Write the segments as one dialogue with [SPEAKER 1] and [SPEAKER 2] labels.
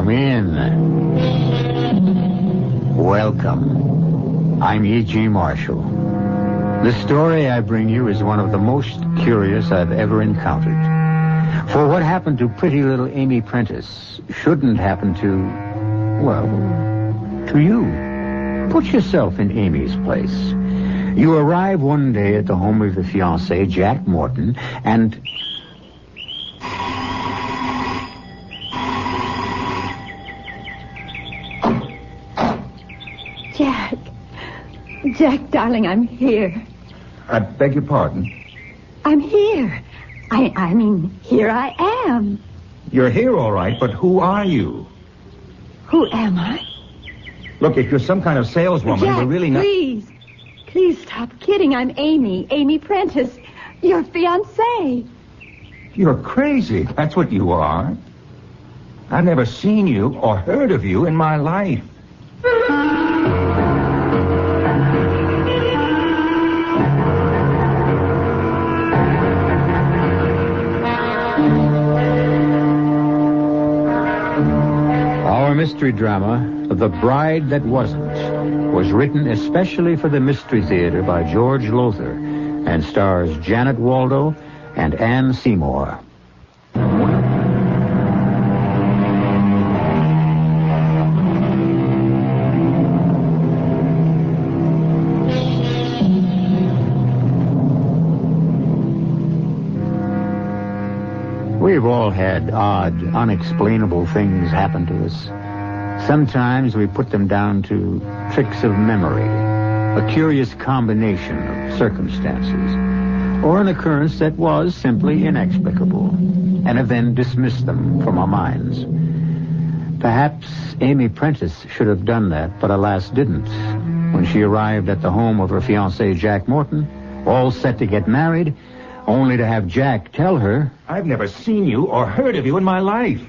[SPEAKER 1] Come in. Welcome. I'm E.G. Marshall. The story I bring you is one of the most curious I've ever encountered. For what happened to pretty little Amy Prentice shouldn't happen to, well, to you. Put yourself in Amy's place. You arrive one day at the home of the fiancé, Jack Morton, and...
[SPEAKER 2] Jack, darling, I'm here.
[SPEAKER 3] I beg your pardon?
[SPEAKER 2] I'm here. I mean, here I am.
[SPEAKER 3] You're here, all right, but who are you?
[SPEAKER 2] Who am I?
[SPEAKER 3] Look, if you're some kind of saleswoman,
[SPEAKER 2] Jack,
[SPEAKER 3] we're really not...
[SPEAKER 2] Please stop kidding. I'm Amy Prentice, your fiancée.
[SPEAKER 3] You're crazy. That's what you are. I've never seen you or heard of you in my life.
[SPEAKER 1] Our mystery drama, The Bride That Wasn't, was written especially for the Mystery Theater by George Lothar and stars Janet Waldo and Ann Seymour. We've all had odd, unexplainable things happen to us. Sometimes we put them down to tricks of memory, a curious combination of circumstances, or an occurrence that was simply inexplicable, and have then dismissed them from our minds. Perhaps Amy Prentice should have done that, but alas didn't. When she arrived at the home of her fiancé, Jack Morton, all set to get married, only to have Jack tell her...
[SPEAKER 3] I've never seen you or heard of you in my life.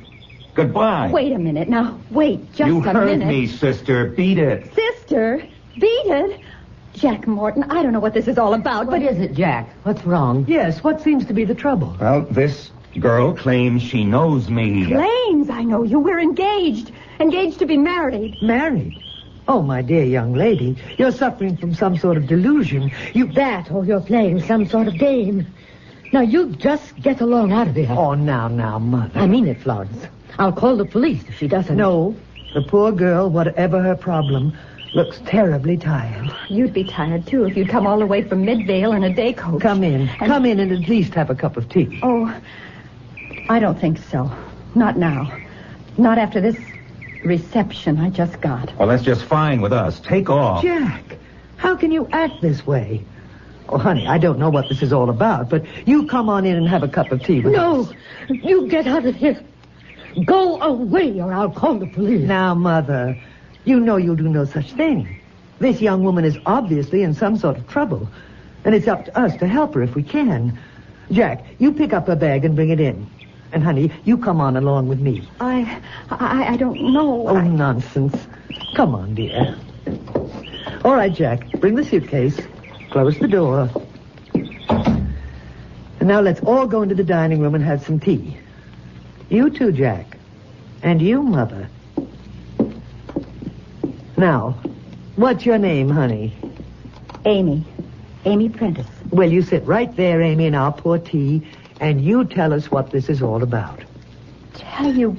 [SPEAKER 3] Goodbye.
[SPEAKER 2] Wait a minute now. Wait just a minute.
[SPEAKER 3] You heard me, sister. Beat it.
[SPEAKER 2] Sister? Beat it? Jack Morton, I don't know what this is all about,
[SPEAKER 4] What is it, Jack? What's wrong? Yes, what seems to be the trouble?
[SPEAKER 3] Well, this girl claims she knows me.
[SPEAKER 2] Claims I know you. We're engaged. Engaged to be married.
[SPEAKER 4] Married? Oh, my dear young lady, you're suffering from some sort of delusion.
[SPEAKER 5] That or you're playing some sort of game. Now, you just get along out of here.
[SPEAKER 4] Oh, now, Mother.
[SPEAKER 5] I mean it, Florence. I'll call the police if she doesn't.
[SPEAKER 4] No, the poor girl, whatever her problem, looks terribly tired.
[SPEAKER 2] You'd be tired, too, if you'd come all the way from Midvale in a day coach.
[SPEAKER 4] Come in. Come in and at least have a cup of tea.
[SPEAKER 2] Oh, I don't think so. Not now. Not after this reception I just got.
[SPEAKER 3] Well, that's just fine with us. Take off.
[SPEAKER 4] Jack, how can you act this way? Oh, honey, I don't know what this is all about, but you come on in and have a cup of tea with us.
[SPEAKER 5] No, you get out of here. Go away or I'll call the police.
[SPEAKER 4] Now, Mother, you know you'll do no such thing. This young woman is obviously in some sort of trouble, and it's up to us to help her if we can. Jack, you pick up her bag and bring it in. And, honey, you come on along with me.
[SPEAKER 2] I don't know.
[SPEAKER 4] Oh, nonsense. Come on, dear. All right, Jack, bring the suitcase. Close the door. And now let's all go into the dining room and have some tea. You too, Jack. And you, Mother. Now, what's your name, honey?
[SPEAKER 2] Amy Prentice.
[SPEAKER 4] Well, you sit right there, Amy, and I'll pour tea, and you tell us what this is all about.
[SPEAKER 2] Tell you,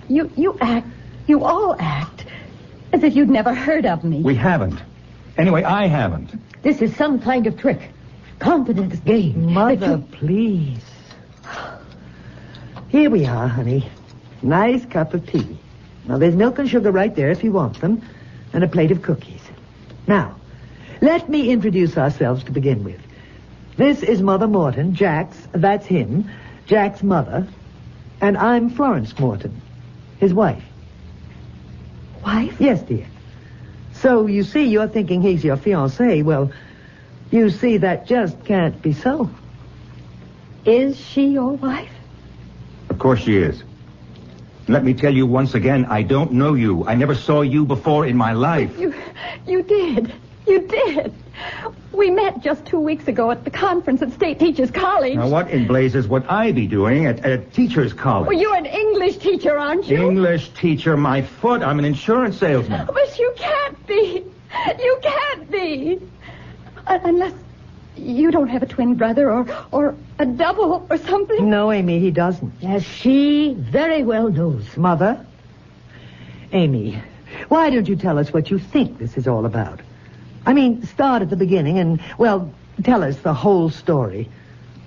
[SPEAKER 2] you all act as if you'd never heard of me.
[SPEAKER 3] We haven't. Anyway, I haven't.
[SPEAKER 5] This is some kind of trick. Confidence game.
[SPEAKER 4] Mother, please. Here we are, honey. Nice cup of tea. Now, there's milk and sugar right there if you want them, and a plate of cookies. Now, let me introduce ourselves to begin with. This is Mother Morton, that's him, Jack's mother, and I'm Florence Morton, his wife.
[SPEAKER 2] Wife?
[SPEAKER 4] Yes, dear. So, you see, you're thinking he's your fiancé. Well, you see, that just can't be so.
[SPEAKER 2] Is she your wife?
[SPEAKER 3] Of course she is. Let me tell you once again, I don't know you. I never saw you before in my life.
[SPEAKER 2] You did. You did. We met just 2 weeks ago at the conference at State Teachers College.
[SPEAKER 3] Now, what in blazes would I be doing at a teacher's college?
[SPEAKER 2] Well, you're an English English teacher, aren't you?
[SPEAKER 3] English teacher, my foot. I'm an insurance salesman.
[SPEAKER 2] But you can't be. You can't be. Unless you don't have a twin brother or a double or something.
[SPEAKER 4] No, Amy, he doesn't.
[SPEAKER 5] As she very well knows.
[SPEAKER 4] Mother? Amy, why don't you tell us what you think this is all about? I mean, start at the beginning and, well, tell us the whole story.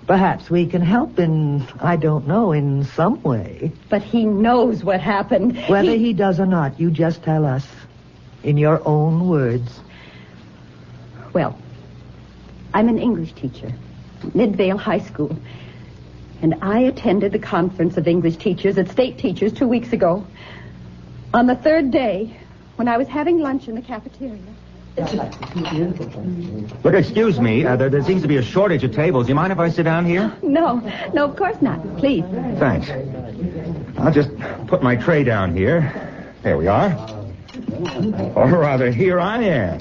[SPEAKER 4] Perhaps we can help in, I don't know, in some way.
[SPEAKER 2] But he knows what happened.
[SPEAKER 4] Whether he does or not, you just tell us in your own words.
[SPEAKER 2] Well, I'm an English teacher, Midvale High School. And I attended the conference of English teachers at State Teachers 2 weeks ago. On the third day, when I was having lunch in the cafeteria.
[SPEAKER 3] Look, excuse me. There seems to be a shortage of tables. You mind if I sit down here?
[SPEAKER 2] No, of course not. Please.
[SPEAKER 3] Thanks. I'll just put my tray down here. There we are. Or rather, here I am.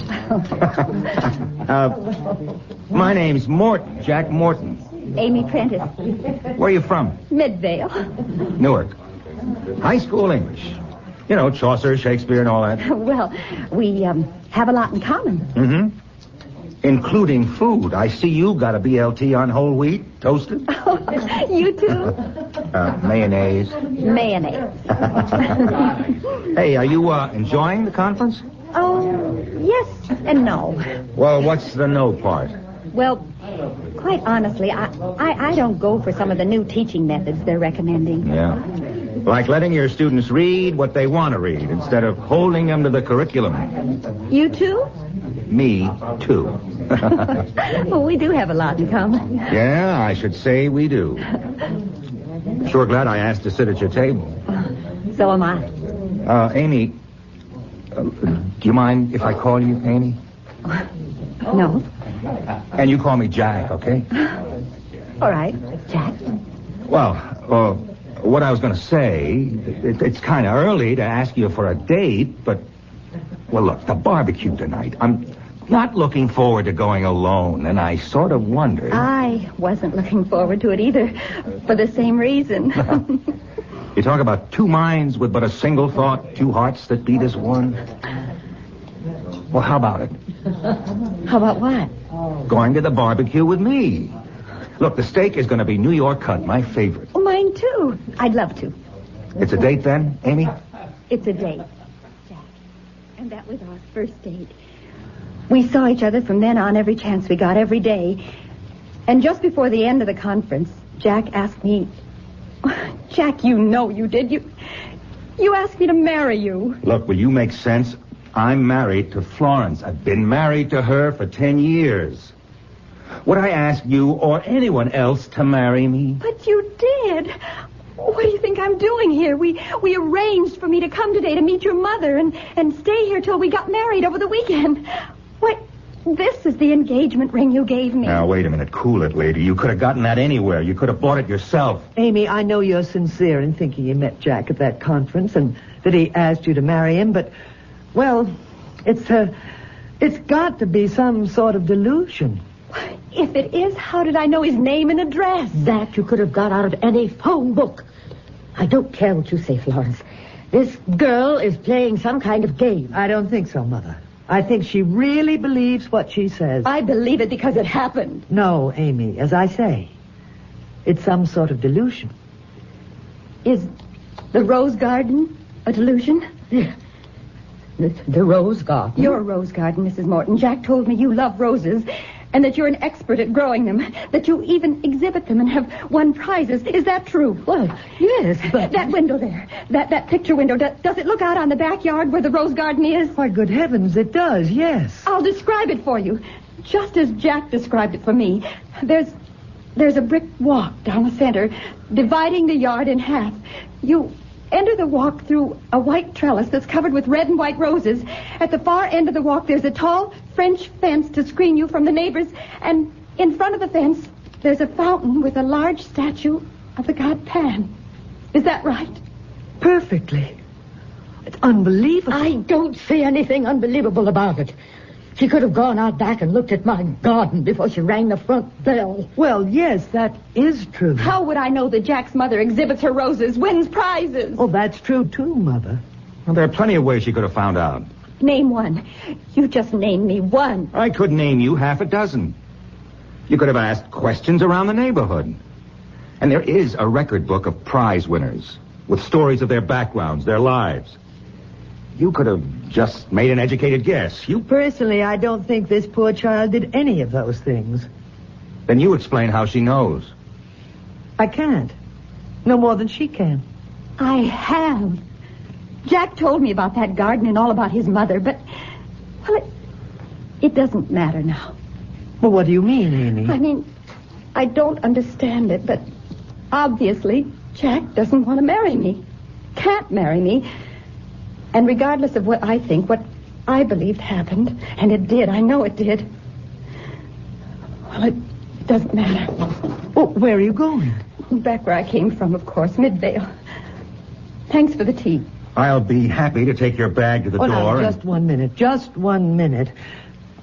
[SPEAKER 3] My name's Morton, Jack Morton.
[SPEAKER 2] Amy Prentice.
[SPEAKER 3] Where are you from?
[SPEAKER 2] Midvale.
[SPEAKER 3] Newark. High school English. You know, Chaucer, Shakespeare, and all that.
[SPEAKER 2] Well, we have a lot in common.
[SPEAKER 3] Mm-hmm. Including food. I see you got a BLT on whole wheat, toasted.
[SPEAKER 2] You too?
[SPEAKER 3] Mayonnaise.
[SPEAKER 2] Mayonnaise.
[SPEAKER 3] Hey, are you enjoying the conference?
[SPEAKER 2] Oh, yes and no.
[SPEAKER 3] Well, what's the no part?
[SPEAKER 2] Well, quite honestly, I don't go for some of the new teaching methods they're recommending.
[SPEAKER 3] Yeah. Like letting your students read what they want to read instead of holding them to the curriculum.
[SPEAKER 2] You too?
[SPEAKER 3] Me, too.
[SPEAKER 2] Well, we do have a lot in common.
[SPEAKER 3] Yeah, I should say we do. Sure glad I asked to sit at your table.
[SPEAKER 2] So am I.
[SPEAKER 3] Amy, do you mind if I call you Amy?
[SPEAKER 2] No.
[SPEAKER 3] And you call me Jack, okay?
[SPEAKER 2] All right, Jack.
[SPEAKER 3] Well, what I was going to say, it's kind of early to ask you for a date, but, well, look, the barbecue tonight. I'm not looking forward to going alone, and I sort of wondered.
[SPEAKER 2] I wasn't looking forward to it either, for the same reason.
[SPEAKER 3] You talk about two minds with but a single thought, two hearts that beat as one. Well, how about it?
[SPEAKER 2] How about what?
[SPEAKER 3] Going to the barbecue with me. Look, the steak is going to be New York cut, my favorite.
[SPEAKER 2] Oh, mine too. I'd love to.
[SPEAKER 3] It's a date then, Amy?
[SPEAKER 2] It's a date, Jack. And that was our first date. We saw each other from then on every chance we got, every day. And just before the end of the conference, Jack asked me... Jack, you know you did. You asked me to marry you.
[SPEAKER 3] Look, will you make sense? I'm married to Florence. I've been married to her for 10 years. Would I ask you or anyone else to marry me?
[SPEAKER 2] But you did. What do you think I'm doing here? We arranged for me to come today to meet your mother and stay here till we got married over the weekend. Why, this is the engagement ring you gave me.
[SPEAKER 3] Now, wait a minute. Cool it, lady. You could have gotten that anywhere. You could have bought it yourself.
[SPEAKER 4] Amy, I know you're sincere in thinking you met Jack at that conference and that he asked you to marry him, but, well, it's got to be some sort of delusion.
[SPEAKER 2] If it is, how did I know his name and address?
[SPEAKER 5] That you could have got out of any phone book. I don't care what you say, Florence. This girl is playing some kind of game.
[SPEAKER 4] I don't think so, Mother. I think she really believes what she says.
[SPEAKER 2] I believe it because it happened.
[SPEAKER 4] No, Amy, as I say, it's some sort of delusion.
[SPEAKER 2] Is the rose garden a delusion?
[SPEAKER 5] Yeah. The rose garden?
[SPEAKER 2] Your rose garden, Mrs. Morton. Jack told me you love roses and that you're an expert at growing them, that you even exhibit them and have won prizes. Is that true?
[SPEAKER 5] Well, yes, but...
[SPEAKER 2] That window there, that picture window, does it look out on the backyard where the rose garden is?
[SPEAKER 4] Why, good heavens, it does, yes.
[SPEAKER 2] I'll describe it for you, just as Jack described it for me. There's a brick walk down the center, dividing the yard in half. You enter the walk through a white trellis that's covered with red and white roses. At the far end of the walk, there's a tall French fence to screen you from the neighbors. And in front of the fence, there's a fountain with a large statue of the god Pan. Is that right?
[SPEAKER 4] Perfectly. It's unbelievable.
[SPEAKER 5] I don't see anything unbelievable about it. She could have gone out back and looked at my garden before she rang the front bell.
[SPEAKER 4] Well, yes, that is true.
[SPEAKER 2] How would I know that Jack's mother exhibits her roses, wins prizes?
[SPEAKER 4] Oh, that's true, too, Mother.
[SPEAKER 3] Well, there are plenty of ways she could have found out.
[SPEAKER 2] Name one. You just named me one.
[SPEAKER 3] I could name you half a dozen. You could have asked questions around the neighborhood. And there is a record book of prize winners with stories of their backgrounds, their lives. You could have just made an educated guess.
[SPEAKER 4] Personally, I don't think this poor child did any of those things.
[SPEAKER 3] Then you explain how she knows.
[SPEAKER 4] I can't. No more than she can.
[SPEAKER 2] I have. Jack told me about that garden and all about his mother, but, well, it doesn't matter now.
[SPEAKER 4] Well, what do you mean, Amy?
[SPEAKER 2] I mean, I don't understand it, but obviously Jack doesn't want to marry me. Can't marry me. And regardless of what I think, what I believed happened, and it did, I know it did. Well, it doesn't matter.
[SPEAKER 4] Oh, where are you going?
[SPEAKER 2] Back where I came from, of course, Midvale. Thanks for the tea.
[SPEAKER 3] I'll be happy to take your bag to the door.
[SPEAKER 4] No, just 1 minute. Just 1 minute.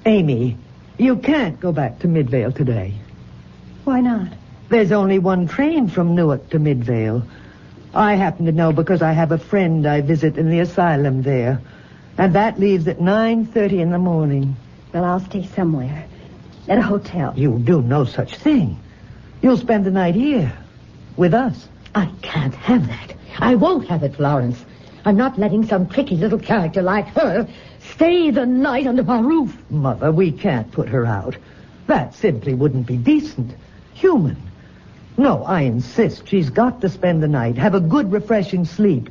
[SPEAKER 4] Amy, you can't go back to Midvale today.
[SPEAKER 2] Why not?
[SPEAKER 4] There's only one train from Newark to Midvale. I happen to know because I have a friend I visit in the asylum there. And that leaves at 9:30 in the morning.
[SPEAKER 2] Well, I'll stay somewhere. At a hotel.
[SPEAKER 4] You'll do no such thing. You'll spend the night here. With us.
[SPEAKER 5] I can't have that. I won't have it, Florence. I'm not letting some tricky little character like her stay the night under my roof.
[SPEAKER 4] Mother, we can't put her out. That simply wouldn't be decent. Human. No, I insist. She's got to spend the night, have a good, refreshing sleep.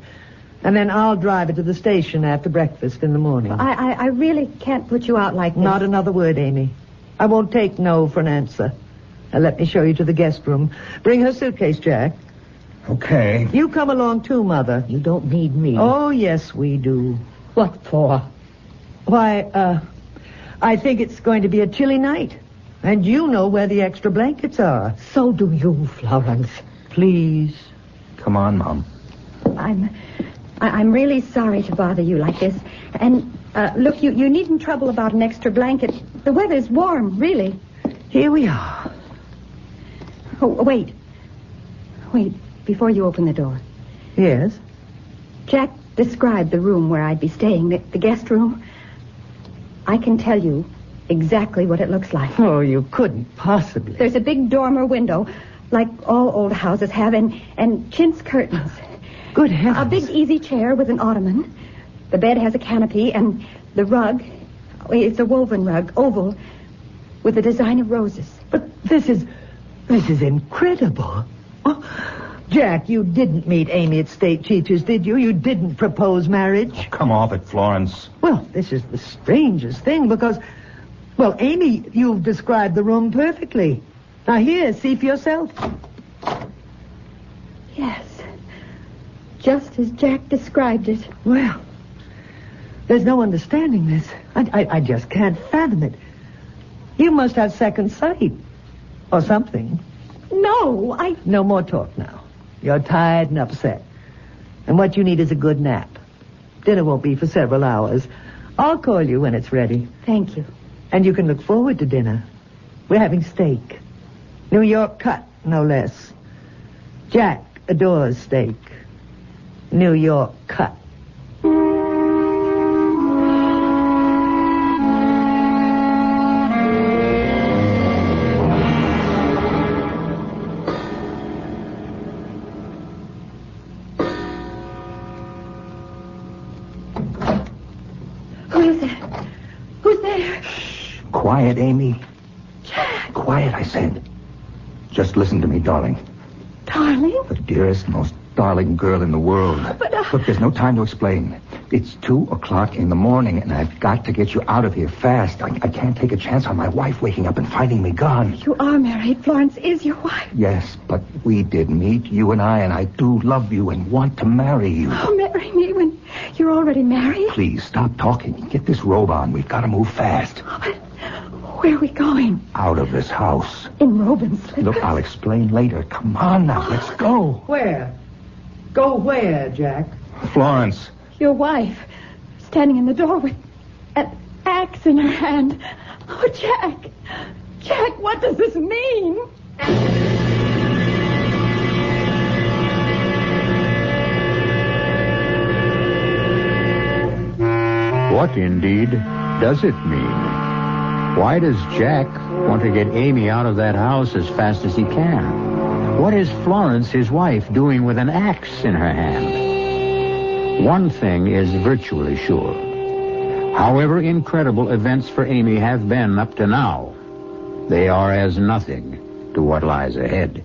[SPEAKER 4] And then I'll drive her to the station after breakfast in the morning.
[SPEAKER 2] I really can't put you out like this.
[SPEAKER 4] Not another word, Amy. I won't take no for an answer. Now, let me show you to the guest room. Bring her suitcase, Jack.
[SPEAKER 3] Okay.
[SPEAKER 4] You come along, too, Mother.
[SPEAKER 5] You don't need me.
[SPEAKER 4] Oh, yes, we do.
[SPEAKER 5] What for?
[SPEAKER 4] Why, I think it's going to be a chilly night. And you know where the extra blankets are.
[SPEAKER 5] So do you, Florence.
[SPEAKER 4] Please.
[SPEAKER 3] Come on, Mom.
[SPEAKER 2] I'm really sorry to bother you like this. And, look, you needn't trouble about an extra blanket. The weather's warm, really.
[SPEAKER 4] Here we are.
[SPEAKER 2] Oh, wait. Wait, before you open the door.
[SPEAKER 4] Yes?
[SPEAKER 2] Jack described the room where I'd be staying, the guest room. I can tell you exactly what it looks like.
[SPEAKER 4] Oh, you couldn't possibly.
[SPEAKER 2] There's a big dormer window, like all old houses have, and chintz curtains.
[SPEAKER 4] Good heavens.
[SPEAKER 2] A big easy chair with an ottoman. The bed has a canopy, and the rug, it's a woven rug, oval, with a design of roses.
[SPEAKER 4] But this is incredible. Oh, Jack, you didn't meet Amy at State Teachers, did you? You didn't propose marriage?
[SPEAKER 3] Oh, come off it, Florence.
[SPEAKER 4] Well, this is the strangest thing because, well, Amy, you've described the room perfectly. Now, here, see for yourself.
[SPEAKER 2] Yes. Just as Jack described it.
[SPEAKER 4] Well, there's no understanding this. I just can't fathom it. You must have second sight. Or something.
[SPEAKER 2] No,
[SPEAKER 4] No more talk now. You're tired and upset. And what you need is a good nap. Dinner won't be for several hours. I'll call you when it's ready.
[SPEAKER 2] Thank you.
[SPEAKER 4] And you can look forward to dinner. We're having steak. New York cut, no less. Jack adores steak. New York cut.
[SPEAKER 2] Who's there?
[SPEAKER 3] Quiet, Amy.
[SPEAKER 2] Jack.
[SPEAKER 3] Quiet, I said. Just listen to me, darling.
[SPEAKER 2] Darling?
[SPEAKER 3] The dearest, most darling girl in the world.
[SPEAKER 2] But,
[SPEAKER 3] Look, there's no time to explain. It's 2:00 in the morning, and I've got to get you out of here fast. I can't take a chance on my wife waking up and finding me gone.
[SPEAKER 2] You are married. Florence is your wife.
[SPEAKER 3] Yes, but we did meet, you and I do love you and want to marry you.
[SPEAKER 2] Oh, marry me when you're already married?
[SPEAKER 3] Please, stop talking. Get this robe on. We've got to move fast.
[SPEAKER 2] Oh, but where are we going?
[SPEAKER 3] Out of this house.
[SPEAKER 2] In robe and slippers?
[SPEAKER 3] Look, I'll explain later. Come on now, let's go.
[SPEAKER 4] Where? Go where, Jack?
[SPEAKER 3] Florence.
[SPEAKER 2] Your wife, standing in the door with... axe in her hand. Oh, Jack! Jack, what does this mean?
[SPEAKER 1] What, indeed, does it mean? Why does Jack want to get Amy out of that house as fast as he can? What is Florence, his wife, doing with an axe in her hand? One thing is virtually sure. However incredible events for Amy have been up to now, they are as nothing to what lies ahead.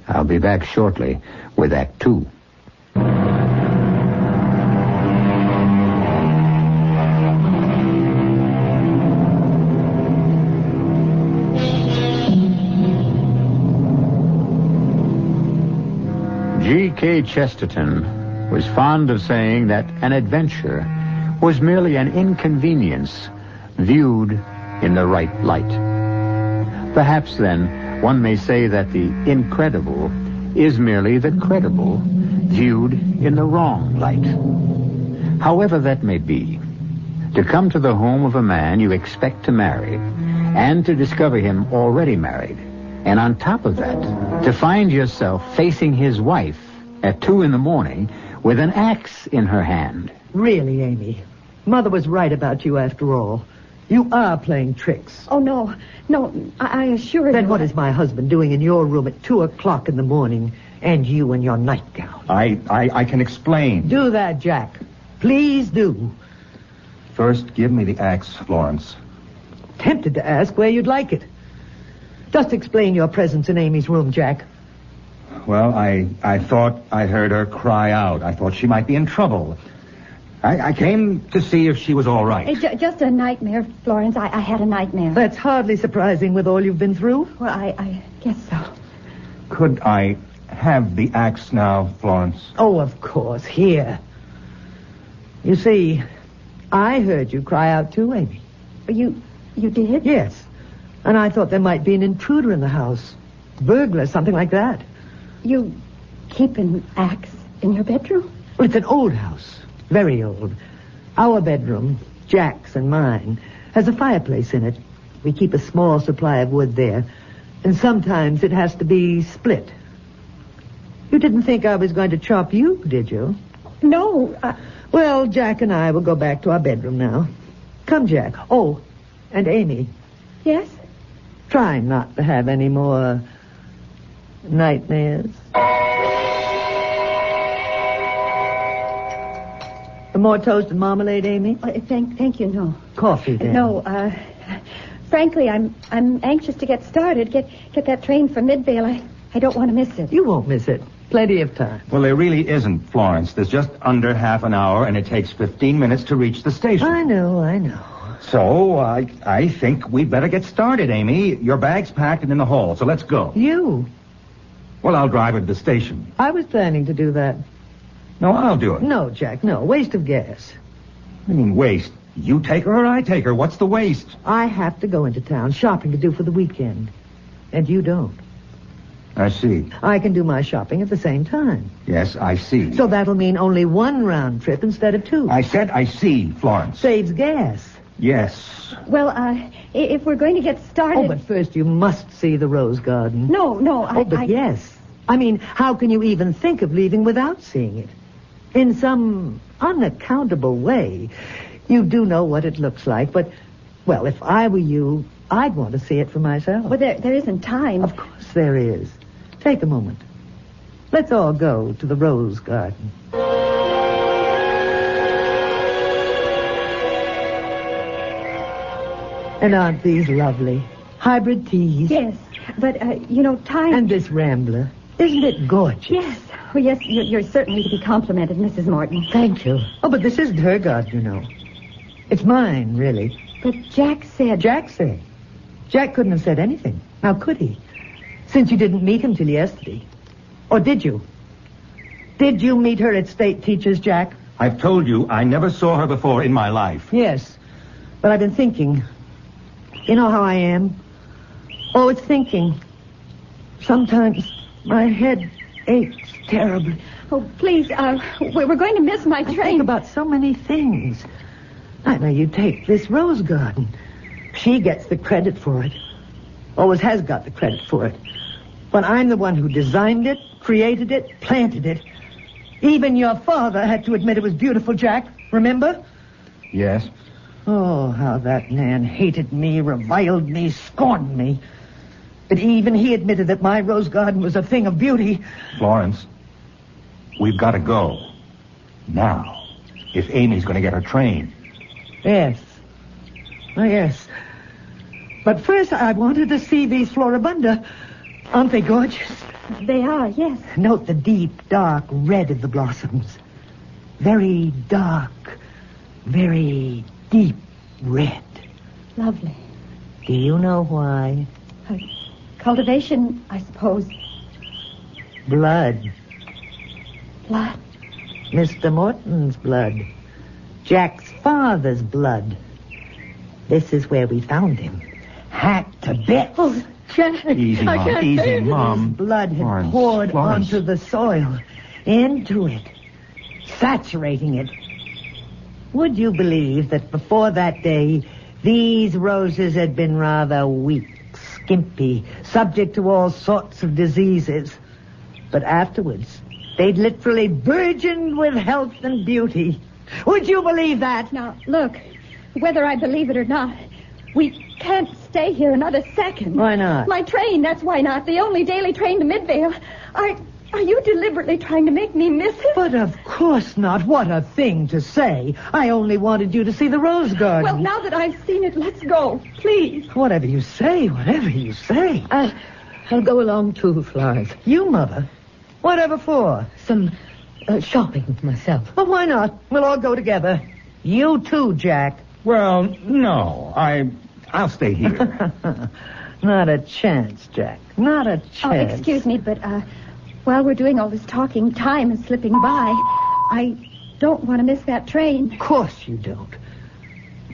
[SPEAKER 1] I'll be back shortly with Act 2. G.K. Chesterton was fond of saying that an adventure was merely an inconvenience viewed in the right light. Perhaps, then, one may say that the incredible is merely the credible viewed in the wrong light. However that may be, to come to the home of a man you expect to marry and to discover him already married, and on top of that, to find yourself facing his wife at 2 a.m. with an axe in her hand.
[SPEAKER 4] Really, Amy, Mother was right about you after all. You are playing tricks.
[SPEAKER 2] Oh, no, I assure you.
[SPEAKER 4] Then what is my husband doing in your room at 2 o'clock in the morning, and you in your nightgown?
[SPEAKER 3] I can explain.
[SPEAKER 4] Do that, Jack. Please do.
[SPEAKER 3] First, give me the axe, Florence.
[SPEAKER 4] Tempted to ask where you'd like it. Just explain your presence in Amy's room, Jack.
[SPEAKER 3] Well, I thought I heard her cry out. I thought she might be in trouble. I came to see if she was all right.
[SPEAKER 2] Just a nightmare, Florence. I had a nightmare.
[SPEAKER 4] That's hardly surprising with all you've been through.
[SPEAKER 2] Well, I guess so.
[SPEAKER 3] Could I have the axe now, Florence?
[SPEAKER 4] Oh, of course. Here. You see, I heard you cry out too, Amy.
[SPEAKER 2] You did?
[SPEAKER 4] Yes. And I thought there might be an intruder in the house. Burglar, something like that.
[SPEAKER 2] You keep an axe in your bedroom?
[SPEAKER 4] Well, it's an old house. Very old. Our bedroom, Jack's and mine, has a fireplace in it. We keep a small supply of wood there. And sometimes it has to be split. You didn't think I was going to chop you, did you?
[SPEAKER 2] No.
[SPEAKER 4] Well, Jack and I will go back to our bedroom now. Come, Jack. Oh, and Amy.
[SPEAKER 2] Yes?
[SPEAKER 4] Try not to have any more nightmares. More toast and marmalade, Amy?
[SPEAKER 2] Thank you, no.
[SPEAKER 4] Coffee, then.
[SPEAKER 2] No, frankly, I'm anxious to get started. Get that train for Midvale. I don't want to miss it.
[SPEAKER 4] You won't miss it. Plenty of time.
[SPEAKER 3] Well, there really isn't, Florence. There's just under half an hour, and it takes 15 minutes to reach the station.
[SPEAKER 4] I know.
[SPEAKER 3] So, I think we'd better get started, Amy. Your bag's packed and in the hall, so let's go.
[SPEAKER 4] You?
[SPEAKER 3] Well, I'll drive her to the station.
[SPEAKER 4] I was planning to do that.
[SPEAKER 3] No, I'll do it.
[SPEAKER 4] No, Jack, no. Waste of gas.
[SPEAKER 3] I mean, waste. You take her or I take her. What's the waste?
[SPEAKER 4] I have to go into town, shopping to do for the weekend. And you don't.
[SPEAKER 3] I see.
[SPEAKER 4] I can do my shopping at the same time.
[SPEAKER 3] Yes, I see.
[SPEAKER 4] So that'll mean only one round trip instead of 2.
[SPEAKER 3] I said I see, Florence.
[SPEAKER 4] Saves gas.
[SPEAKER 3] Yes.
[SPEAKER 2] Well, if we're going to get started...
[SPEAKER 4] Oh, but first you must see the rose garden.
[SPEAKER 2] No,
[SPEAKER 4] Yes. I mean, how can you even think of leaving without seeing it? In some unaccountable way, you do know what it looks like, but, well, if I were you, I'd want to see it for myself.
[SPEAKER 2] Well, there isn't time.
[SPEAKER 4] Of course there is. Take a moment. Let's all go to the rose garden. And aren't these lovely? Hybrid teas.
[SPEAKER 2] Yes, but, time...
[SPEAKER 4] And this rambler. Isn't it gorgeous?
[SPEAKER 2] Yes. Well, yes, you're certainly to be complimented, Mrs. Morton.
[SPEAKER 4] Thank you. Oh, but this isn't her garden, you know. It's mine, really.
[SPEAKER 2] But Jack said...
[SPEAKER 4] Jack said? Jack couldn't have said anything. How could he? Since you didn't meet him till yesterday. Or did you? Did you meet her at State Teachers, Jack?
[SPEAKER 3] I've told you I never saw her before in my life.
[SPEAKER 4] Yes, but I've been thinking. You know how I am? Always thinking. Sometimes my head aches terribly.
[SPEAKER 2] Oh, please, we're going to miss my
[SPEAKER 4] I
[SPEAKER 2] train.
[SPEAKER 4] think about so many things. I know you take this rose garden. She gets the credit for it. Always has got the credit for it. But I'm the one who designed it, created it, planted it. Even your father had to admit it was beautiful, Jack. Remember?
[SPEAKER 3] Yes.
[SPEAKER 4] Oh, how that man hated me, reviled me, scorned me. But even he admitted that my rose garden was a thing of beauty.
[SPEAKER 3] Florence, we've got to go. Now. If Amy's going to get her train.
[SPEAKER 4] Yes. Oh, yes. But first, I wanted to see these floribunda. Aren't they gorgeous?
[SPEAKER 2] They are, yes.
[SPEAKER 4] Note the deep, dark red of the blossoms. Very dark, very deep red.
[SPEAKER 2] Lovely.
[SPEAKER 4] Do you know why?
[SPEAKER 2] Cultivation, I suppose.
[SPEAKER 4] Blood.
[SPEAKER 2] Blood.
[SPEAKER 4] Mr. Morton's blood. Jack's father's blood. This is where we found him. Hacked to bits.
[SPEAKER 2] Oh, Jack.
[SPEAKER 3] Easy,
[SPEAKER 2] I
[SPEAKER 3] Mom.
[SPEAKER 2] can't
[SPEAKER 3] Easy,
[SPEAKER 2] bear this.
[SPEAKER 3] Mom.
[SPEAKER 4] Blood had
[SPEAKER 3] Florence,
[SPEAKER 4] poured
[SPEAKER 3] Florence.
[SPEAKER 4] onto the soil, into it, saturating it. Would you believe that before that day, these roses had been rather weak, skimpy, subject to all sorts of diseases? But afterwards, they'd literally burgeoned with health and beauty. Would you believe that?
[SPEAKER 2] Now, look, whether I believe it or not, we can't stay here another second.
[SPEAKER 4] Why not?
[SPEAKER 2] My train, that's why not. The only daily train to Midvale. Are you deliberately trying to make me miss it?
[SPEAKER 4] But of course not. What a thing to say. I only wanted you to see the rose garden.
[SPEAKER 2] Well, now that I've seen it, let's go. Please.
[SPEAKER 4] Whatever you say, whatever you say.
[SPEAKER 5] I'll go along too, Florence.
[SPEAKER 4] You, Mother? Whatever for?
[SPEAKER 5] Some shopping myself.
[SPEAKER 4] Well, why not? We'll all go together. You too, Jack.
[SPEAKER 3] Well, no. I'll stay here.
[SPEAKER 4] Not a chance, Jack. Not a
[SPEAKER 2] Oh,
[SPEAKER 4] chance.
[SPEAKER 2] excuse me, but while we're doing all this talking, time is slipping by. I don't want to miss that train.
[SPEAKER 4] Of course you don't.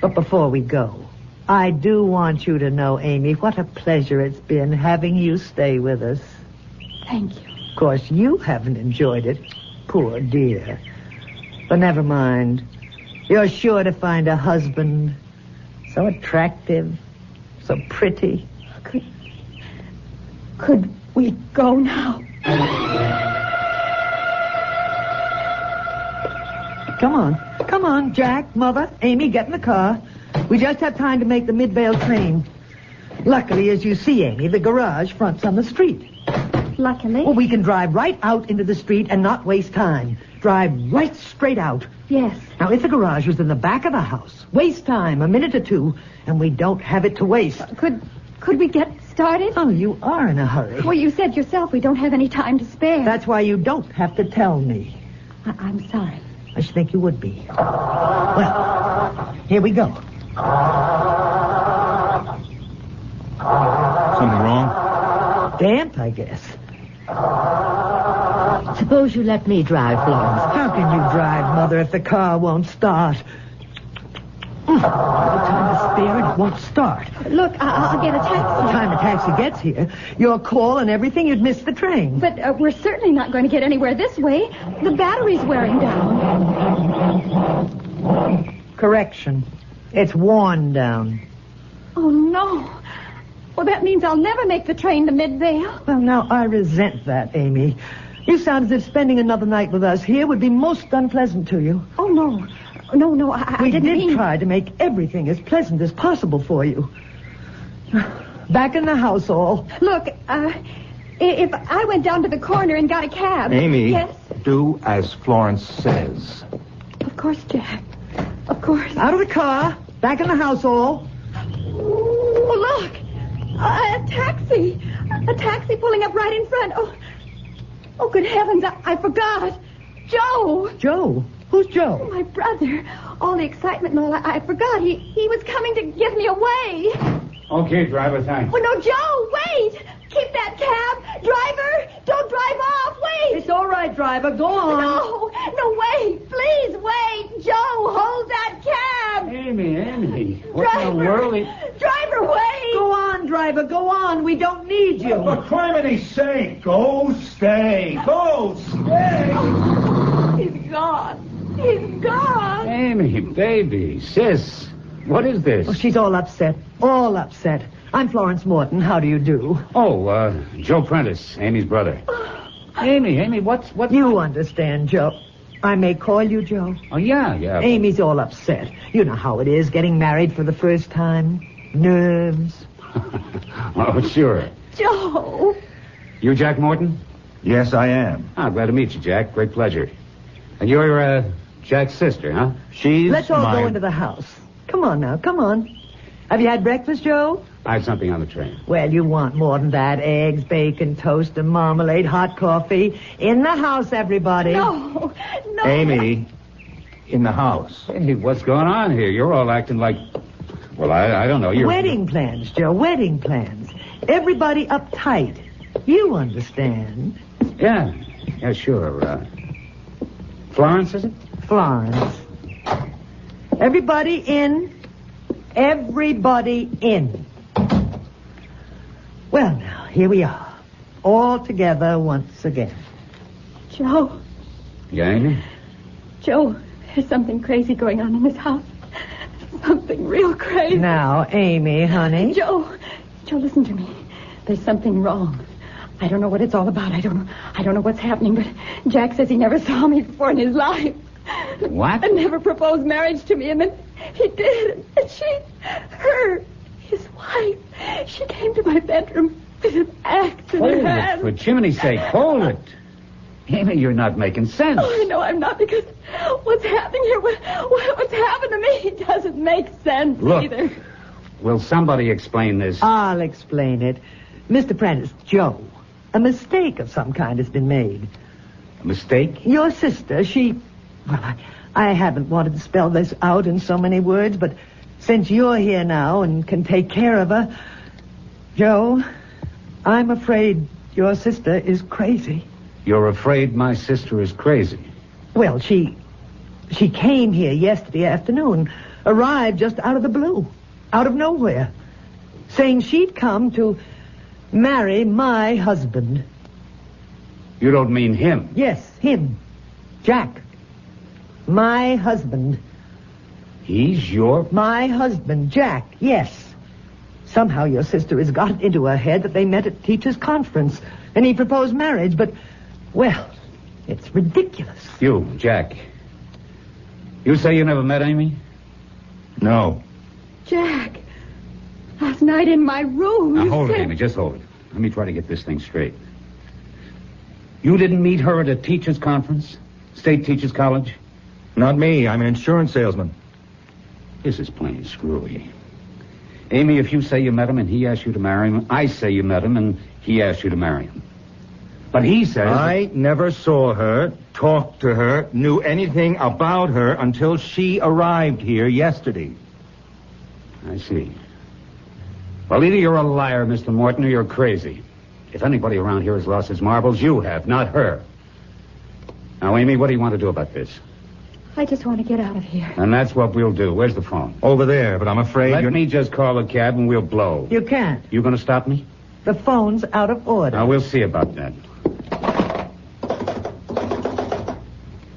[SPEAKER 4] But before we go, I do want you to know, Amy, what a pleasure it's been having you stay with us.
[SPEAKER 2] Thank you.
[SPEAKER 4] Of course, you haven't enjoyed it. Poor dear. But never mind. You're sure to find a husband so attractive, so pretty.
[SPEAKER 2] Could we go now?
[SPEAKER 4] Come on, Jack, Mother, Amy, get in the car. We just have time to make the Midvale train. Luckily, as you see, Amy, the garage fronts on the street.
[SPEAKER 2] Luckily.
[SPEAKER 4] Well, we can drive right out into the street and not waste time. Drive right straight out.
[SPEAKER 2] Yes.
[SPEAKER 4] Now, if the garage was in the back of the house, waste time, a minute or two, and we don't have it to waste.
[SPEAKER 2] Could we get started?
[SPEAKER 4] Oh, you are in a hurry.
[SPEAKER 2] Well, you said yourself we don't have any time to spare.
[SPEAKER 4] That's why you don't have to tell me.
[SPEAKER 2] I'm sorry.
[SPEAKER 4] I should think you would be. Well, here we go.
[SPEAKER 3] Something wrong?
[SPEAKER 4] Damp, I guess.
[SPEAKER 5] Suppose you let me drive, Florence.
[SPEAKER 4] How can you drive, Mother, if the car won't start? By the time to spare it won't start.
[SPEAKER 2] Look, I'll get a
[SPEAKER 4] By the
[SPEAKER 2] taxi.
[SPEAKER 4] time a taxi gets here, your call and everything, you'd miss the train.
[SPEAKER 2] But we're certainly not going to get anywhere this way. The battery's wearing down.
[SPEAKER 4] Correction. It's worn down.
[SPEAKER 2] Oh, no. Well, that means I'll never make the train to Midvale.
[SPEAKER 4] Well, now, I resent that, Amy. You sound as if spending another night with us here would be most unpleasant to you.
[SPEAKER 2] Oh, no. No, I
[SPEAKER 4] We
[SPEAKER 2] didn't
[SPEAKER 4] did
[SPEAKER 2] mean...
[SPEAKER 4] try to make everything as pleasant as possible for you. Back in the house, all.
[SPEAKER 2] Look, if I went down to the corner and got a cab...
[SPEAKER 3] Amy,
[SPEAKER 2] Yes?
[SPEAKER 3] do as Florence says.
[SPEAKER 2] Of course, Jack. Of course.
[SPEAKER 4] Out of the car. Back in the house, all.
[SPEAKER 2] Oh, look. A taxi. A taxi pulling up right in front. Oh, good heavens. I forgot. Joe.
[SPEAKER 4] Joe? Who's Joe?
[SPEAKER 2] My brother. All the excitement and all. I forgot. He was coming to give me away.
[SPEAKER 1] Okay, driver, thanks.
[SPEAKER 2] Oh, no, Joe, wait. Keep that cab. Driver, don't drive off. Wait.
[SPEAKER 4] It's all right, driver. Go on.
[SPEAKER 2] No, wait. Please, wait. Joe, hold that cab.
[SPEAKER 1] Amy, what in the
[SPEAKER 2] Driver.
[SPEAKER 1] world?
[SPEAKER 2] Driver, wait.
[SPEAKER 4] Go on, driver. Go on. We don't need you.
[SPEAKER 3] For criminy's sake, go stay. Go stay.
[SPEAKER 2] He's gone. He's gone.
[SPEAKER 1] Amy,
[SPEAKER 6] Amy, baby, sis, what is this?
[SPEAKER 4] Oh, she's all upset. All upset. I'm Florence Morton. How do you do?
[SPEAKER 6] Oh, Joe Prentice, Amy's brother. Amy, what's...
[SPEAKER 4] You understand, Joe. I may call you Joe.
[SPEAKER 6] Oh, yeah.
[SPEAKER 4] Amy's all upset. You know how it is, getting married for the first time. Nerves.
[SPEAKER 6] Oh, sure.
[SPEAKER 2] Joe!
[SPEAKER 6] You Jack Morton?
[SPEAKER 3] Yes, I am.
[SPEAKER 6] Glad to meet you, Jack. Great pleasure. And you're, Jack's sister, huh?
[SPEAKER 3] She's
[SPEAKER 4] Let's all go into the house. Come on now, come on. Have you had breakfast, Joe?
[SPEAKER 6] I had something on the train.
[SPEAKER 4] Well, you want more than that. Eggs, bacon, toast, and marmalade, hot coffee. In the house, everybody.
[SPEAKER 2] No.
[SPEAKER 3] Amy, in the house.
[SPEAKER 6] Hey, what's going on here? You're all acting like... Well, I don't know. You're...
[SPEAKER 4] Wedding plans, Joe, wedding plans. Everybody uptight. You understand.
[SPEAKER 6] Yeah, sure. Florence, is it?
[SPEAKER 4] Florence. Everybody in. Everybody in. Well, now, here we are. All together once again.
[SPEAKER 2] Joe.
[SPEAKER 6] Yeah, Amy?
[SPEAKER 2] Joe, there's something crazy going on in this house. Something real crazy.
[SPEAKER 4] Now, Amy, honey.
[SPEAKER 2] Joe, listen to me. There's something wrong. I don't know what it's all about. I don't know what's happening, but Jack says he never saw me before in his life.
[SPEAKER 6] What?
[SPEAKER 2] And never proposed marriage to me, and then he did. And his wife, she came to my bedroom with an axe in her hand.
[SPEAKER 6] For Jiminy's sake, hold it. Amy, you're not making sense.
[SPEAKER 2] Oh, I know I'm not, because what's happening here, what's happened to me doesn't make sense either.
[SPEAKER 6] Will somebody explain this?
[SPEAKER 4] I'll explain it. Mr. Prentice, Joe, a mistake of some kind has been made.
[SPEAKER 6] A mistake?
[SPEAKER 4] Your sister, well, I haven't wanted to spell this out in so many words, but since you're here now and can take care of her, Joe, I'm afraid your sister is crazy.
[SPEAKER 6] You're afraid my sister is crazy?
[SPEAKER 4] Well, she came here yesterday afternoon, arrived just out of the blue, out of nowhere, saying she'd come to marry my husband.
[SPEAKER 6] You don't mean him?
[SPEAKER 4] Yes, him. Jack. My husband.
[SPEAKER 6] He's your...
[SPEAKER 4] My husband, Jack, yes. Somehow your sister has got it into her head that they met at teachers' conference, and he proposed marriage, but, well, it's ridiculous.
[SPEAKER 6] You, Jack. You say you never met Amy?
[SPEAKER 3] No.
[SPEAKER 2] Jack, last night in my room.
[SPEAKER 6] Now,
[SPEAKER 2] you
[SPEAKER 6] hold it,
[SPEAKER 2] said...
[SPEAKER 6] Amy, just hold it. Let me try to get this thing straight. You didn't meet her at a teachers' conference? State Teachers College?
[SPEAKER 3] Not me. I'm an insurance salesman.
[SPEAKER 6] This is plain screwy. Amy, if you say you met him and he asked you to marry him, I say you met him and he asked you to marry him. But he says...
[SPEAKER 3] I never saw her, talked to her, knew anything about her until she arrived here yesterday.
[SPEAKER 6] I see. Well, either you're a liar, Mr. Morton, or you're crazy. If anybody around here has lost his marbles, you have, not her. Now, Amy, what do you want to do about this?
[SPEAKER 2] I just want to get out of here.
[SPEAKER 6] And that's what we'll do. Where's the phone?
[SPEAKER 3] Over there, but I'm afraid
[SPEAKER 6] Let me just call a cab and we'll blow.
[SPEAKER 4] You can't.
[SPEAKER 6] You going to stop me?
[SPEAKER 4] The phone's out of order.
[SPEAKER 6] Now, we'll see about that.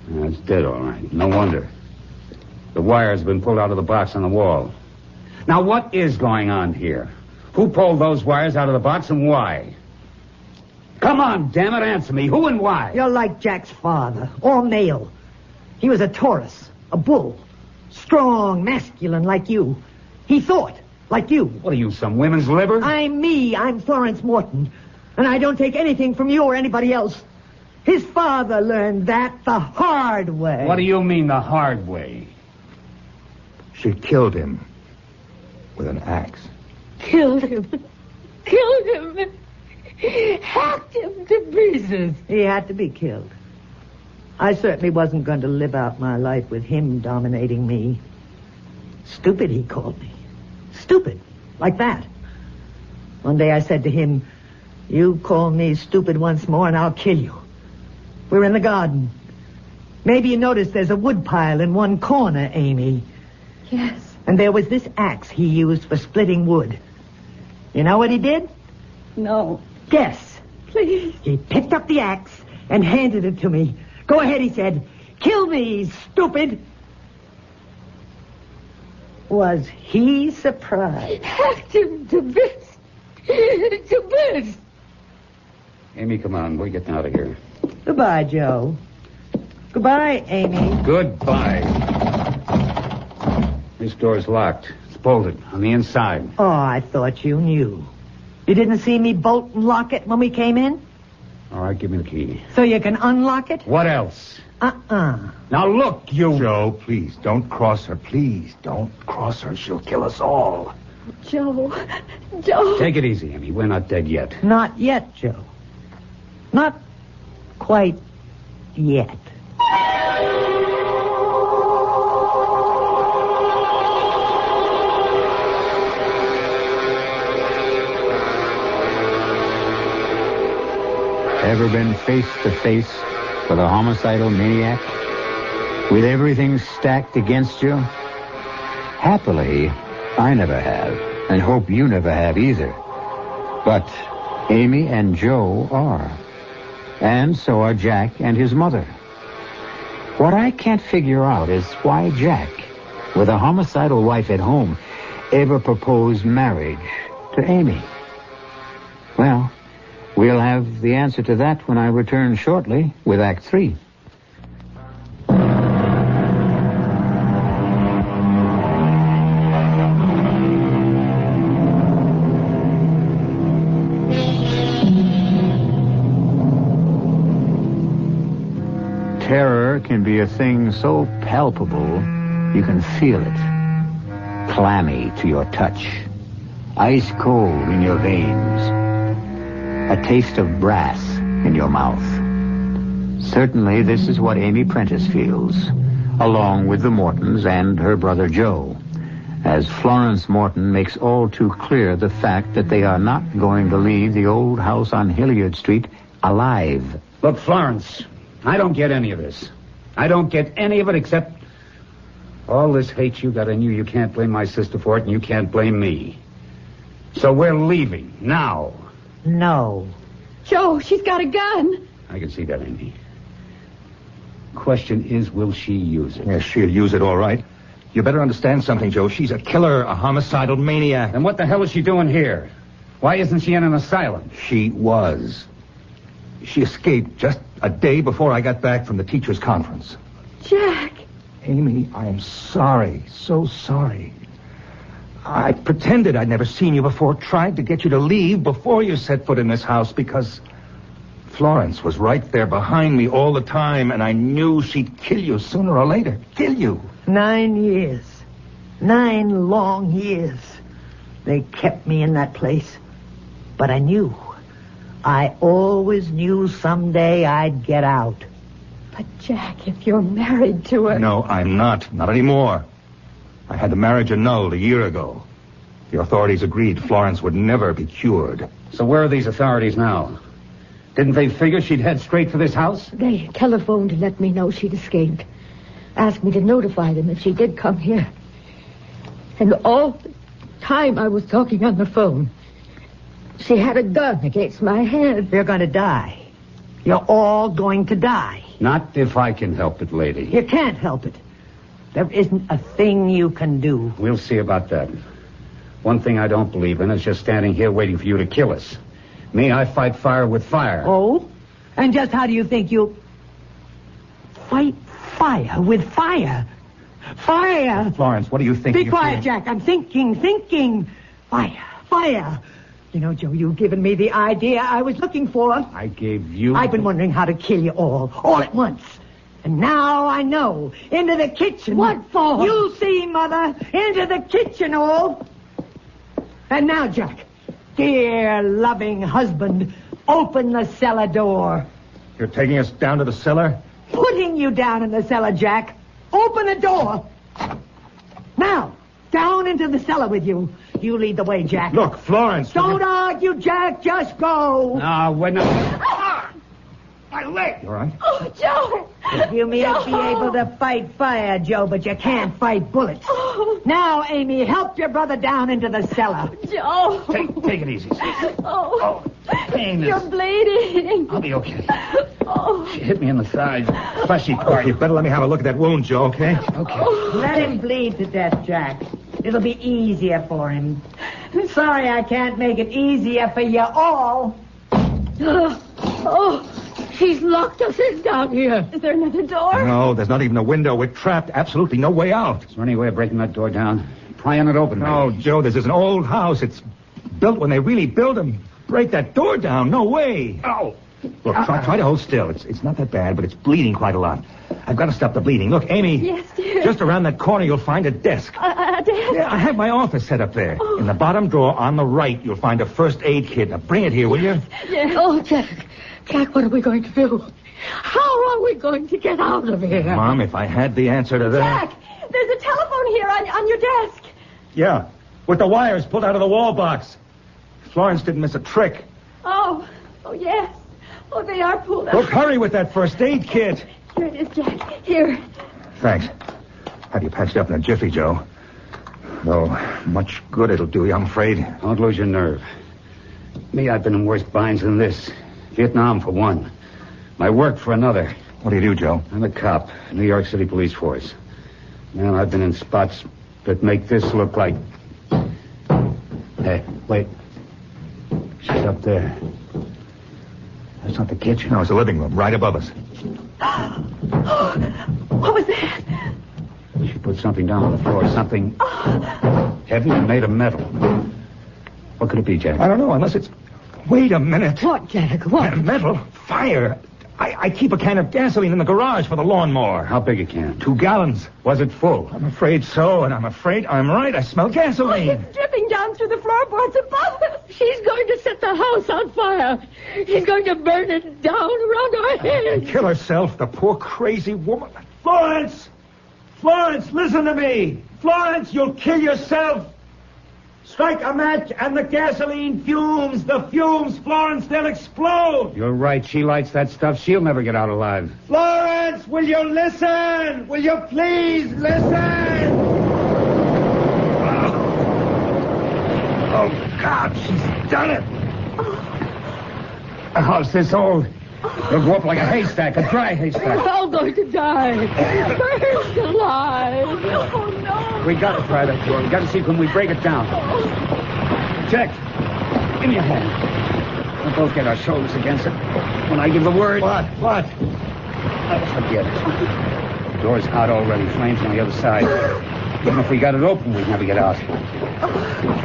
[SPEAKER 6] It's dead, all right. No wonder. The wire's been pulled out of the box on the wall. Now, what is going on here? Who pulled those wires out of the box and why? Come on, damn it, answer me. Who and why?
[SPEAKER 4] You're like Jack's father, all male. He was a Taurus, a bull, strong, masculine like you. He thought like you.
[SPEAKER 6] What are you, some women's liver?
[SPEAKER 4] I'm me. I'm Florence Morton. And I don't take anything from you or anybody else. His father learned that the hard way.
[SPEAKER 6] What do you mean, the hard way?
[SPEAKER 3] she killed him with an axe.
[SPEAKER 5] Killed him. Killed him. Hacked him to pieces.
[SPEAKER 4] He had to be killed. I certainly wasn't going to live out my life with him dominating me. Stupid, he called me. Stupid. Like that. One day I said to him, "You call me stupid once more and I'll kill you." We're in the garden. Maybe you noticed there's a wood pile in one corner, Amy.
[SPEAKER 2] Yes.
[SPEAKER 4] And there was this axe he used for splitting wood. You know what he did?
[SPEAKER 2] No.
[SPEAKER 4] Guess.
[SPEAKER 2] Please.
[SPEAKER 4] He picked up the axe and handed it to me. "Go ahead," he said. "Kill me, stupid." Was he surprised?
[SPEAKER 5] Hacked him to bits. To bits.
[SPEAKER 6] Amy, come on. We're getting out of here.
[SPEAKER 4] Goodbye, Joe. Goodbye, Amy.
[SPEAKER 6] Goodbye. This door's locked. It's bolted on the inside.
[SPEAKER 4] Oh, I thought you knew. You didn't see me bolt and lock it when we came in?
[SPEAKER 6] All right, give me the key.
[SPEAKER 4] So you can unlock it?
[SPEAKER 6] What else? Now look, you...
[SPEAKER 3] Joe, please, don't cross her. Please, don't cross her. She'll kill us all.
[SPEAKER 2] Joe. Joe.
[SPEAKER 6] Take it easy, Amy. We're not dead yet.
[SPEAKER 4] Not yet, Joe. Not quite yet.
[SPEAKER 1] Ever been face to face with a homicidal maniac? With everything stacked against you? Happily, I never have, and hope you never have either. But Amy and Joe are. And so are Jack and his mother. What I can't figure out is why Jack, with a homicidal wife at home, ever proposed marriage to Amy. Well, we'll have the answer to that when I return shortly with Act 3. Terror can be a thing so palpable you can feel it. Clammy to your touch. Ice cold in your veins. A taste of brass in your mouth. Certainly this is what Amy Prentice feels, along with the Mortons and her brother Joe, as Florence Morton makes all too clear the fact that they are not going to leave the old house on Hilliard Street alive.
[SPEAKER 6] Look, Florence, I don't get any of this. I don't get any of it except all this hate you got in you. You can't blame my sister for it, and you can't blame me. So we're leaving now.
[SPEAKER 4] No.
[SPEAKER 2] Joe, she's got a gun.
[SPEAKER 6] I can see that, Amy. Question is, will she use it?
[SPEAKER 3] Yes, she'll use it all right. You better understand something, Joe. She's a killer, a homicidal maniac.
[SPEAKER 6] And what the hell is she doing here? Why isn't she in an asylum?
[SPEAKER 3] She was. She escaped just a day before I got back from the teachers' conference.
[SPEAKER 2] Jack.
[SPEAKER 3] Amy, I am sorry. So sorry. I pretended I'd never seen you before, tried to get you to leave before you set foot in this house because Florence was right there behind me all the time, and I knew she'd kill you sooner or later. Kill you.
[SPEAKER 4] 9 years. 9 long years. They kept me in that place. But I knew. I always knew someday I'd get out.
[SPEAKER 2] But, Jack, if you're married to her...
[SPEAKER 3] No, I'm not. Not anymore. I had the marriage annulled a year ago. The authorities agreed Florence would never be cured.
[SPEAKER 6] So where are these authorities now? Didn't they figure she'd head straight for this house?
[SPEAKER 5] They telephoned to let me know she'd escaped. Asked me to notify them if she did come here. And all the time I was talking on the phone, she had a gun against my head.
[SPEAKER 4] You're going to die. You're all going to die.
[SPEAKER 6] Not if I can help it, lady.
[SPEAKER 4] You can't help it. There isn't a thing you can do.
[SPEAKER 6] We'll see about that. One thing I don't believe in is just standing here waiting for you to kill us. Me, I fight fire with fire.
[SPEAKER 4] Oh? And just how do you think you... Fight fire with fire? Fire!
[SPEAKER 3] Florence, what do you think?
[SPEAKER 4] Be quiet, Jack. I'm thinking. Fire. You know, Joe, you've given me the idea I was looking for.
[SPEAKER 6] I gave you...
[SPEAKER 4] I've been wondering how to kill you all at once. And now I know. Into the kitchen.
[SPEAKER 5] What for?
[SPEAKER 4] You'll see, Mother. Into the kitchen, all. And now, Jack, dear, loving husband, open the cellar door.
[SPEAKER 3] You're taking us down to the cellar?
[SPEAKER 4] Putting you down in the cellar, Jack. Open the door. Now, down into the cellar with you. You lead the way, Jack.
[SPEAKER 3] Look, Florence...
[SPEAKER 4] Don't argue, Jack. Just go.
[SPEAKER 6] No, we're not...
[SPEAKER 3] My leg! You all right?
[SPEAKER 2] Oh, Joe.
[SPEAKER 4] You may be able to fight fire, Joe, but you can't fight bullets.
[SPEAKER 2] Oh,
[SPEAKER 4] Now, Amy, help your brother down into the cellar.
[SPEAKER 2] Joe.
[SPEAKER 6] Take it easy.
[SPEAKER 2] Oh,
[SPEAKER 6] Pain
[SPEAKER 2] you're
[SPEAKER 6] is...
[SPEAKER 2] bleeding.
[SPEAKER 6] I'll be okay.
[SPEAKER 2] Oh,
[SPEAKER 6] She hit me in the side. Fleshy part.
[SPEAKER 3] You better let me have a look at that wound, Joe, okay?
[SPEAKER 6] Okay.
[SPEAKER 4] Let him bleed to death, Jack. It'll be easier for him. Sorry I can't make it easier for you all.
[SPEAKER 5] She's locked us in down here.
[SPEAKER 2] Is there another door?
[SPEAKER 3] No, there's not even a window. We're trapped. Absolutely no way out.
[SPEAKER 6] Is there any way of breaking that door down? Prying it open,
[SPEAKER 3] No,
[SPEAKER 6] maybe?
[SPEAKER 3] Joe, this is an old house. It's built when they really built them. Break that door down. No way.
[SPEAKER 6] Oh.
[SPEAKER 3] Look, try to hold still. It's not that bad, but it's bleeding quite a lot. I've got to stop the bleeding. Look, Amy.
[SPEAKER 2] Yes, dear.
[SPEAKER 3] Just around that corner, you'll find a desk.
[SPEAKER 2] A desk?
[SPEAKER 3] Yeah, I have my office set up there.
[SPEAKER 2] Oh.
[SPEAKER 3] In the bottom drawer on the right, you'll find a first aid kit. Now, bring it here, will you?
[SPEAKER 2] Yes.
[SPEAKER 5] Oh, Jack. Jack, what are we going to do? How are we going to get out of here?
[SPEAKER 3] Mom, if I had the answer to that...
[SPEAKER 2] Jack, there's a telephone here on your desk.
[SPEAKER 3] Yeah, with the wires pulled out of the wall box. Florence didn't miss a trick.
[SPEAKER 2] Oh, yes. Oh, they are pulled out.
[SPEAKER 3] Look, hurry with that first aid kit.
[SPEAKER 2] Here it is, Jack. Here.
[SPEAKER 3] Thanks. Have you patched up in a jiffy, Joe. Though much good it'll do you, I'm afraid.
[SPEAKER 6] Don't lose your nerve. Me, I've been in worse binds than this. Vietnam, for one. My work for another.
[SPEAKER 3] What do you do, Joe?
[SPEAKER 6] I'm a cop, New York City Police Force. Man, I've been in spots that make this look like... Hey, wait. She's up there. That's not the kitchen.
[SPEAKER 3] No, it's the living room, right above us.
[SPEAKER 2] What was that?
[SPEAKER 6] She put something down on the floor. Something heavy and made of metal. What could it be, Jack?
[SPEAKER 3] I don't know, unless it's... Wait a minute.
[SPEAKER 5] What, Jack? What?
[SPEAKER 3] Metal? Fire? I keep a can of gasoline in the garage for the lawnmower.
[SPEAKER 6] How big a can?
[SPEAKER 3] 2 gallons.
[SPEAKER 6] Was it full?
[SPEAKER 3] I'm afraid so, and I'm afraid I'm right. I smell gasoline.
[SPEAKER 2] It's dripping down through the floorboards above us.
[SPEAKER 5] She's going to set the house on fire. She's going to burn it down around our heads.
[SPEAKER 3] Kill herself, the poor crazy woman. Florence! Florence, listen to me! Florence, you'll kill yourself! Strike a match and the gasoline fumes! The fumes, Florence, they'll explode!
[SPEAKER 6] You're right. She lights that stuff. She'll never get out alive.
[SPEAKER 3] Florence, will you listen? Will you please listen? Oh, God, she's done it!
[SPEAKER 6] A house this old. It'll go up like a haystack, a dry
[SPEAKER 5] We're
[SPEAKER 6] haystack.
[SPEAKER 5] all going to die. First alive.
[SPEAKER 2] Oh, no.
[SPEAKER 6] We gotta try that door. We gotta see can we break it down. Jack, give me a hand. We'll both get our shoulders against it. When I give the word...
[SPEAKER 3] What?
[SPEAKER 6] Forget it. The door's hot already. Flames on the other side. Even if we got it open, we'd never get out.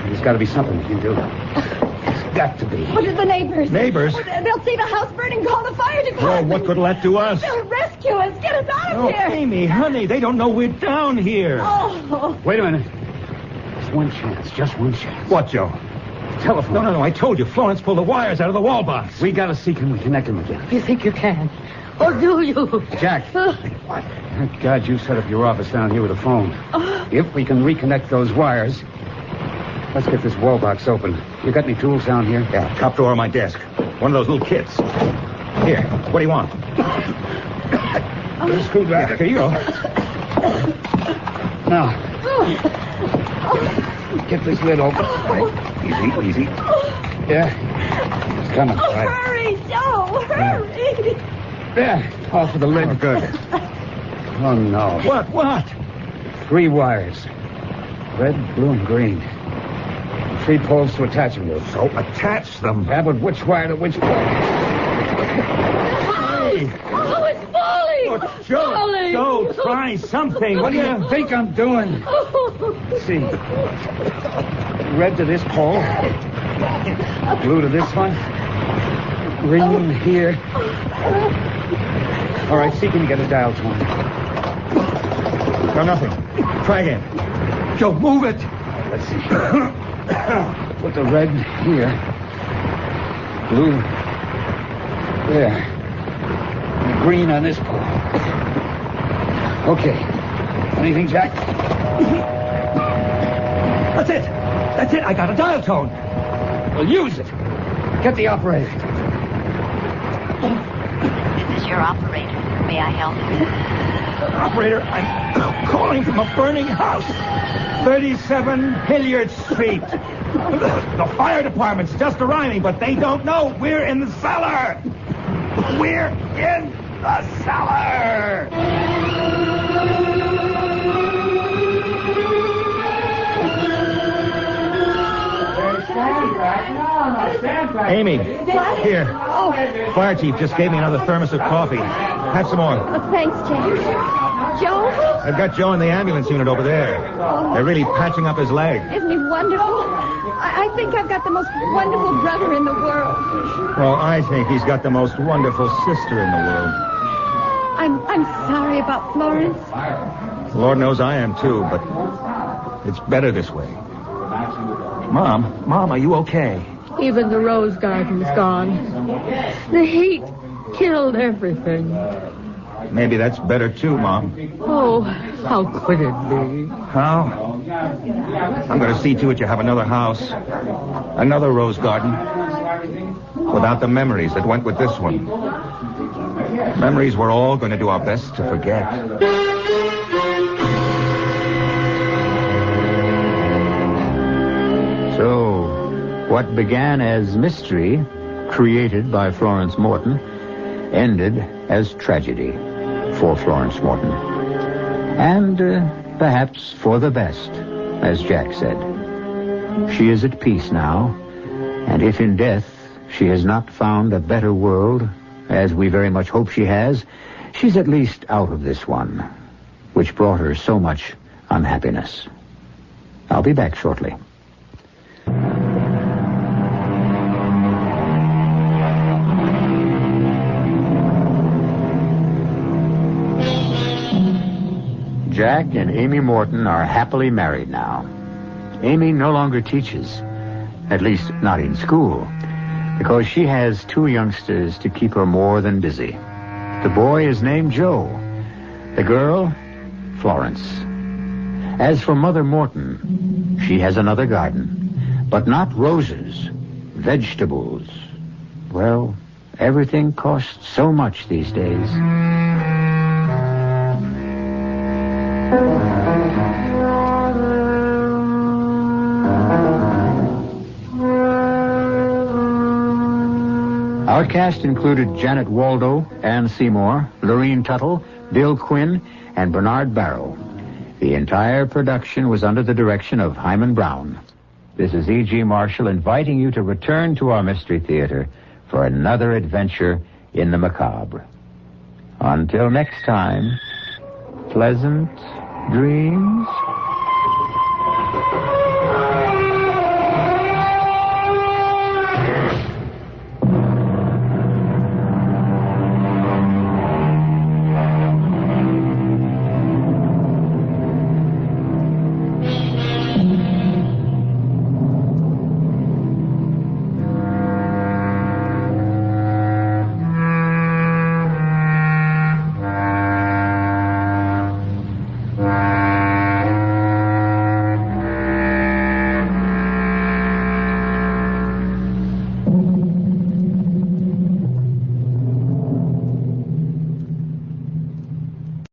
[SPEAKER 6] There's got to be something we can do. There's got to be.
[SPEAKER 2] What are the neighbors?
[SPEAKER 3] Neighbors?
[SPEAKER 2] Oh, they'll see the house burning, call the fire
[SPEAKER 3] Well,
[SPEAKER 2] department.
[SPEAKER 3] what good will that do us?
[SPEAKER 2] They'll rescue us. Get us out of
[SPEAKER 3] Oh,
[SPEAKER 2] here.
[SPEAKER 3] Amy, honey, they don't know we're down here.
[SPEAKER 2] Oh.
[SPEAKER 6] Wait a minute. There's one chance. Just one chance.
[SPEAKER 3] What, Joe?
[SPEAKER 6] Telephone.
[SPEAKER 3] No, I told you. Florence pulled the wires out of the wall box.
[SPEAKER 6] We gotta see can we connect them again.
[SPEAKER 5] You think you can? Or do you?
[SPEAKER 6] Jack.
[SPEAKER 5] What?
[SPEAKER 6] Thank God you set up your office down here with a phone. If we can reconnect those wires, let's get this wall box open. You got any tools down here?
[SPEAKER 3] Yeah, top drawer of my desk. One of those little kits. Here, what do you want?
[SPEAKER 6] A screwdriver.
[SPEAKER 3] Here you go.
[SPEAKER 6] Now, get this lid open.
[SPEAKER 3] Easy.
[SPEAKER 6] Yeah. It's coming.
[SPEAKER 2] Oh,
[SPEAKER 6] Right.
[SPEAKER 2] hurry, Joe. Hurry.
[SPEAKER 6] There. Off of the lid.
[SPEAKER 3] Oh, good.
[SPEAKER 6] Oh, no.
[SPEAKER 3] What?
[SPEAKER 6] 3 wires. Red, blue, and green. 3 poles to attach them to.
[SPEAKER 3] So attach them.
[SPEAKER 6] Yeah, but which wire to which pole?
[SPEAKER 3] Hey!
[SPEAKER 5] Oh, it's falling.
[SPEAKER 3] Oh, Joe,
[SPEAKER 5] Falling.
[SPEAKER 3] Joe, try something.
[SPEAKER 6] What do you think I'm doing? Let's see. Red to this pole. Blue to this one. Green here. All right, see can you get a dial tone.
[SPEAKER 3] No, nothing. Try again. Joe, move it.
[SPEAKER 6] Let's see. Put the red here. Blue there. And green on this pole. Okay. Anything, Jack?
[SPEAKER 3] That's it. I got a dial tone.
[SPEAKER 6] Well, use it. Get the operator.
[SPEAKER 7] This is your operator. May I help you?
[SPEAKER 3] Operator, I'm calling from a burning house. 37 Hilliard Street. The fire department's just arriving, but they don't know we're in the cellar. We're in the cellar. Amy, here.
[SPEAKER 2] Oh,
[SPEAKER 3] Fire chief just gave me another thermos of coffee. Have some more.
[SPEAKER 2] thanks, Jack. Joe?
[SPEAKER 3] I've got Joe in the ambulance unit over there. They're really patching up his leg.
[SPEAKER 2] Isn't he wonderful? I think I've got the most wonderful brother in the world.
[SPEAKER 3] Well, I think he's got the most wonderful sister in the world.
[SPEAKER 2] I'm sorry about Florence.
[SPEAKER 3] Lord knows I am, too, but it's better this way. Mom, are you okay?
[SPEAKER 5] Even the rose garden's gone. The heat killed everything.
[SPEAKER 3] Maybe that's better, too, Mom.
[SPEAKER 5] Oh, how could it be?
[SPEAKER 3] How? I'm going to see to it you have another house, another rose garden, without the memories that went with this one. Memories we're all going to do our best to forget.
[SPEAKER 1] So, what began as mystery, created by Florence Morton, ended as tragedy for Florence Morton. And perhaps for the best, as Jack said. She is at peace now, and if in death she has not found a better world, as we very much hope she has, she's at least out of this one, which brought her so much unhappiness. I'll be back shortly. Jack and Amy Morton are happily married now. Amy no longer teaches, at least not in school, because she has two youngsters to keep her more than busy. The boy is named Joe. The girl, Florence. As for Mother Morton, she has another garden, but not roses, vegetables. Well, everything costs so much these days. Our cast included Janet Waldo, Ann Seymour, Lorene Tuttle, Bill Quinn, and Bernard Barrow. The entire production was under the direction of Hyman Brown. This is E.G. Marshall inviting you to return to our Mystery Theater for another adventure in the macabre. Until next time, pleasant dreams.